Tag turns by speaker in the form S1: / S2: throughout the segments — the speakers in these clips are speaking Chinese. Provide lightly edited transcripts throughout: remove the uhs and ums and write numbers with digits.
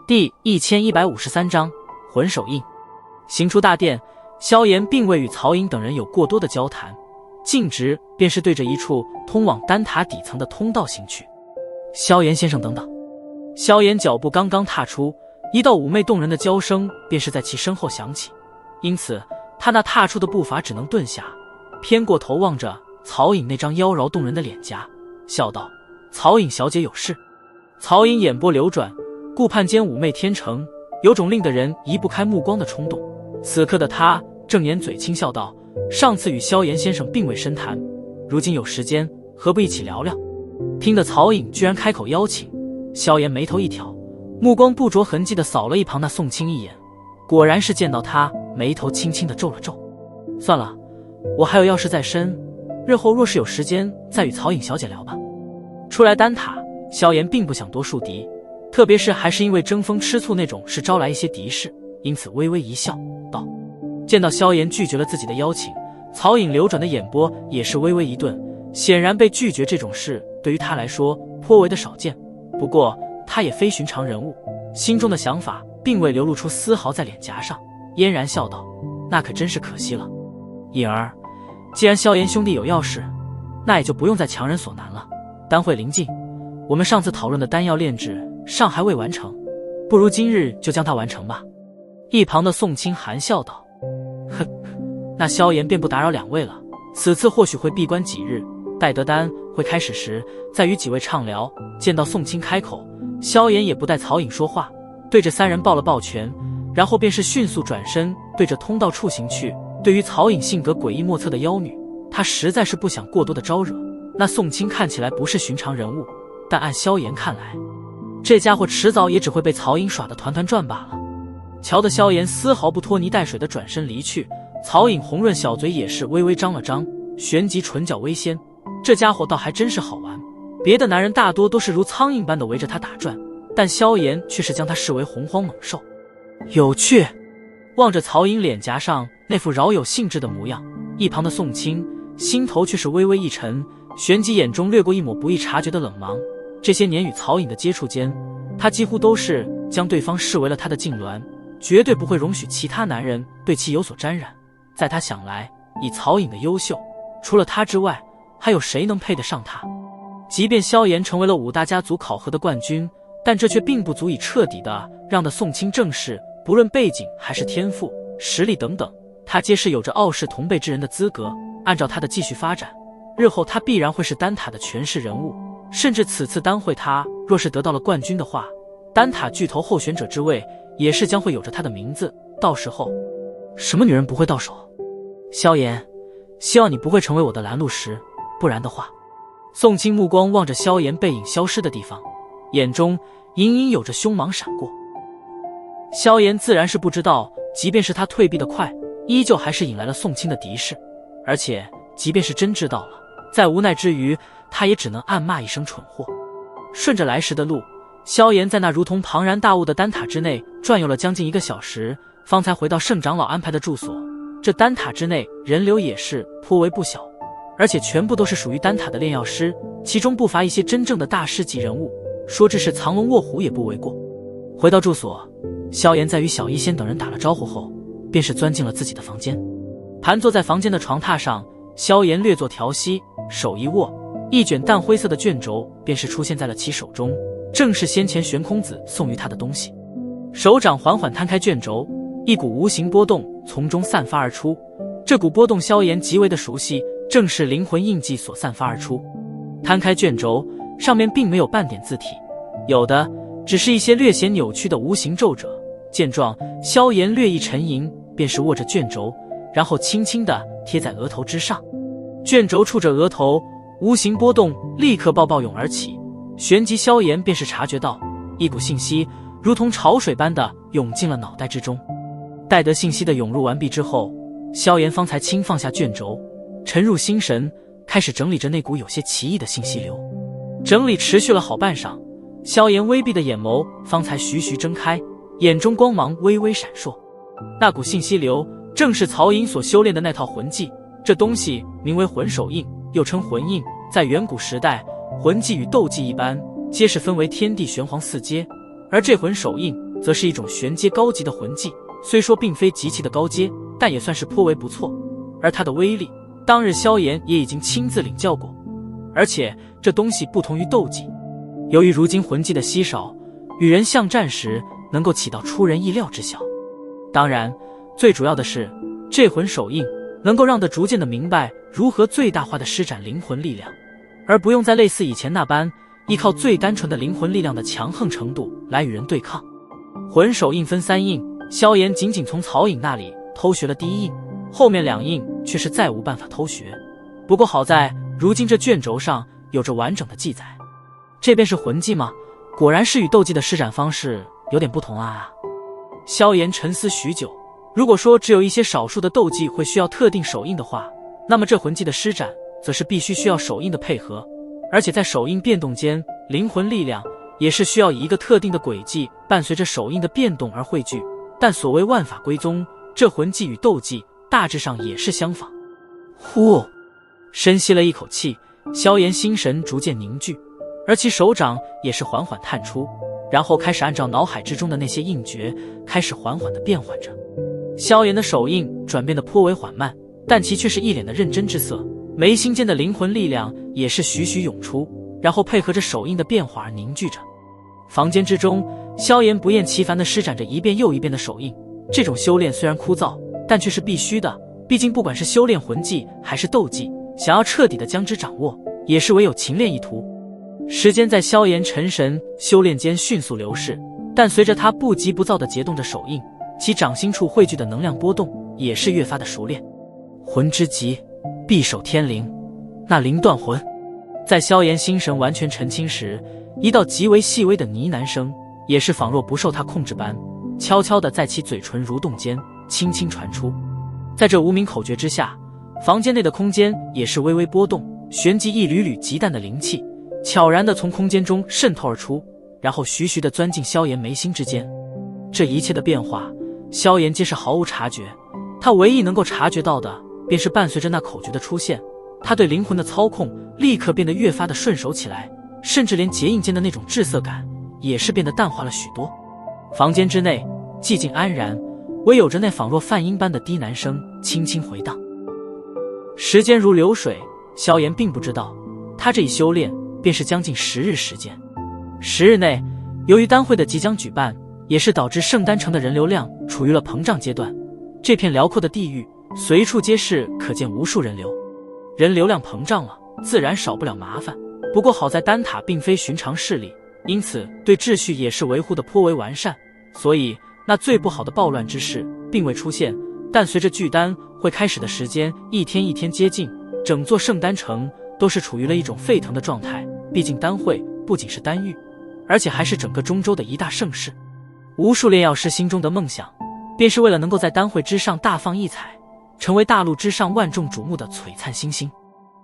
S1: 第1153章魂手印。行出大殿，萧炎并未与曹颖等人有过多的交谈，径直便是对着一处通往丹塔底层的通道行去。萧炎先生等等。萧炎脚步刚刚踏出，一道妩媚动人的娇声便是在其身后响起，因此他那踏出的步伐只能顿下，偏过头望着曹颖那张妖娆动人的脸颊，笑道：曹颖小姐有事。曹颖眼波流转，顾盼间妩媚天成，有种令得人移不开目光的冲动。此刻的他正掩嘴轻笑道：上次与萧炎先生并未深谈，如今有时间，何不一起聊聊？听得曹颖居然开口邀请，萧炎眉头一挑，目光不着痕迹地扫了一旁那宋清一眼，果然是见到他，眉头轻轻地皱了皱。算了，我还有要事在身，日后若是有时间再与曹颖小姐聊吧。出来丹塔，萧炎并不想多树敌，特别是还是因为争风吃醋那种事招来一些敌视，因此微微一笑道：见到萧炎拒绝了自己的邀请，曹颖流转的眼波也是微微一顿，显然被拒绝这种事对于他来说颇为的少见，不过他也非寻常人物，心中的想法并未流露出丝毫在脸颊上，嫣然笑道：那可真是可惜了。颖儿，既然萧炎兄弟有要事，那也就不用再强人所难了。丹会临近，我们上次讨论的丹药炼制尚还未完成，不如今日就将它完成吧。一旁的宋清含笑道：哼，那萧炎便不打扰两位了，此次或许会闭关几日，待得丹会开始时再与几位畅聊。见到宋清开口，萧炎也不待曹颖说话，对着三人抱了抱拳，然后便是迅速转身对着通道处行去。对于曹颖性格诡异莫测的妖女，他实在是不想过多的招惹。那宋清看起来不是寻常人物，但按萧炎看来，这家伙迟早也只会被曹颖耍得团团转罢了。瞧得萧炎丝毫不拖泥带水的转身离去，曹颖红润小嘴也是微微张了张，旋即唇角微掀，这家伙倒还真是好玩。别的男人大多都是如苍蝇般的围着他打转，但萧炎却是将他视为洪荒猛兽。有趣。望着曹颖脸颊上那副饶有兴致的模样，一旁的宋清心头却是微微一沉，旋即眼中掠过一抹不易察觉的冷芒。这些年与曹颖的接触间，他几乎都是将对方视为了他的痉挛，绝对不会容许其他男人对其有所沾染。在他想来，以曹颖的优秀，除了他之外，还有谁能配得上他？即便萧炎成为了5大家族考核的冠军，但这却并不足以彻底的让的宋清正视，不论背景还是天赋、实力等等，他皆是有着傲视同辈之人的资格。按照他的继续发展，日后他必然会是丹塔的权势人物，甚至此次丹会他若是得到了冠军的话，丹塔巨头候选者之位也是将会有着他的名字。到时候什么女人不会到手？萧炎，希望你不会成为我的拦路石，不然的话。宋清目光望着萧炎背影消失的地方，眼中隐隐有着凶芒闪过。萧炎自然是不知道，即便是他退避的快，依旧还是引来了宋清的敌视，而且即便是真知道了，在无奈之余，他也只能暗骂一声蠢货。顺着来时的路，萧炎在那如同庞然大物的丹塔之内转悠了将近1个小时，方才回到圣长老安排的住所。这丹塔之内人流也是颇为不小，而且全部都是属于丹塔的炼药师，其中不乏一些真正的大师级人物，说这是藏龙卧虎也不为过。回到住所，萧炎在与小医仙等人打了招呼后，便是钻进了自己的房间。盘坐在房间的床榻上，萧炎略作调息，手一握，一卷淡灰色的卷轴便是出现在了其手中，正是先前玄空子送于他的东西。手掌缓缓摊开卷轴，一股无形波动从中散发而出，这股波动萧炎极为的熟悉，正是灵魂印记所散发而出。摊开卷轴，上面并没有半点字体，有的只是一些略显扭曲的无形皱褶。见状，萧炎略一沉吟，便是握着卷轴，然后轻轻地贴在额头之上。卷轴触着额头，无形波动立刻暴涌而起，旋即萧炎便是察觉到一股信息如同潮水般的涌进了脑袋之中。待得信息的涌入完毕之后，萧炎方才轻放下卷轴，沉入心神，开始整理着那股有些奇异的信息流。整理持续了好半晌，萧炎微闭的眼眸方才徐徐睁开，眼中光芒微微闪烁。那股信息流正是曹颖所修炼的那套魂技，这东西名为魂手印，又称魂印。在远古时代，魂技与斗技一般，皆是分为天地玄黄4阶，而这魂手印则是一种玄阶高级的魂技，虽说并非极其的高阶，但也算是颇为不错。而它的威力，当日萧炎也已经亲自领教过。而且这东西不同于斗技，由于如今魂技的稀少，与人相战时能够起到出人意料之效。当然，最主要的是这魂手印能够让他逐渐的明白如何最大化的施展灵魂力量，而不用再类似以前那般依靠最单纯的灵魂力量的强横程度来与人对抗。魂手印分3印，萧炎仅仅从曹颖那里偷学了第1印，后面2印却是再无办法偷学。不过好在如今这卷轴上有着完整的记载。这便是魂技吗？果然是与斗技的施展方式有点不同啊。萧炎沉思许久，如果说只有一些少数的斗技会需要特定手印的话，那么这魂技的施展则是必须需要手印的配合，而且在手印变动间，灵魂力量也是需要以一个特定的轨迹伴随着手印的变动而汇聚。但所谓万法归宗，这魂技与斗技大致上也是相仿。呼，深吸了一口气，萧炎心神逐渐凝聚，而其手掌也是缓缓探出，然后开始按照脑海之中的那些印诀开始缓缓地变换着。萧炎的手印转变得颇为缓慢，但其却是一脸的认真之色，眉心间的灵魂力量也是徐徐涌出，然后配合着手印的变化而凝聚着。房间之中，萧炎不厌其烦地施展着一遍又一遍的手印。这种修炼虽然枯燥，但却是必须的，毕竟不管是修炼魂技还是斗技，想要彻底地将之掌握，也是唯有勤练一途。时间在萧炎沉神修炼间迅速流逝，但随着他不急不躁地结动着手印，其掌心处汇聚的能量波动也是越发的熟练。魂之极，必守天灵，那灵断魂。在萧炎心神完全沉清时，一道极为细微的呢喃声也是仿若不受他控制般，悄悄地在其嘴唇蠕动间轻轻传出。在这无名口诀之下，房间内的空间也是微微波动，旋即一缕缕极淡的灵气悄然地从空间中渗透而出，然后徐徐地钻进萧炎眉心之间。这一切的变化，萧炎皆是毫无察觉，他唯一能够察觉到的便是伴随着那口诀的出现，他对灵魂的操控立刻变得越发的顺手起来，甚至连结印间的那种滞涩感也是变得淡化了许多。房间之内寂静安然，唯有着那仿若梵音般的低喃声轻轻回荡。时间如流水，萧炎并不知道，他这一修炼便是将近10日时间。10日内，由于丹会的即将举办，也是导致圣丹城的人流量处于了膨胀阶段。这片辽阔的地域，随处皆是可见无数人流，人流量膨胀了，自然少不了麻烦。不过好在丹塔并非寻常势力，因此对秩序也是维护的颇为完善，所以那最不好的暴乱之事并未出现。但随着聚丹会开始的时间一天一天接近，整座圣丹城都是处于了一种沸腾的状态。毕竟丹会不仅是丹域，而且还是整个中州的一大盛事。无数炼药师心中的梦想，便是为了能够在丹会之上大放异彩，成为大陆之上万众瞩目的璀璨星星。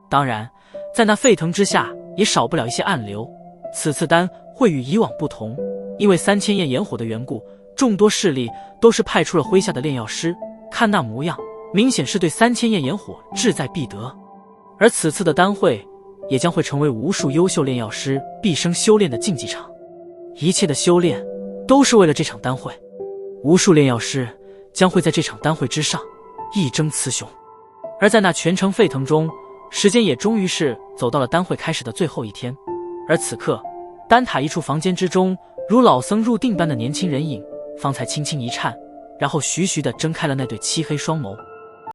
S1: 当然，在那沸腾之下，也少不了一些暗流。此次丹会与以往不同，因为3000焰炎火的缘故，众多势力都是派出了麾下的炼药师，看那模样，明显是对3000焰炎火志在必得。而此次的丹会也将会成为无数优秀炼药师毕生修炼的竞技场，一切的修炼都是为了这场丹会。无数炼药师将会在这场丹会之上一争雌雄。而在那全城沸腾中，时间也终于是走到了丹会开始的最后一天。而此刻，丹塔一处房间之中，如老僧入定般的年轻人影方才轻轻一颤，然后徐徐地睁开了那对漆黑双眸。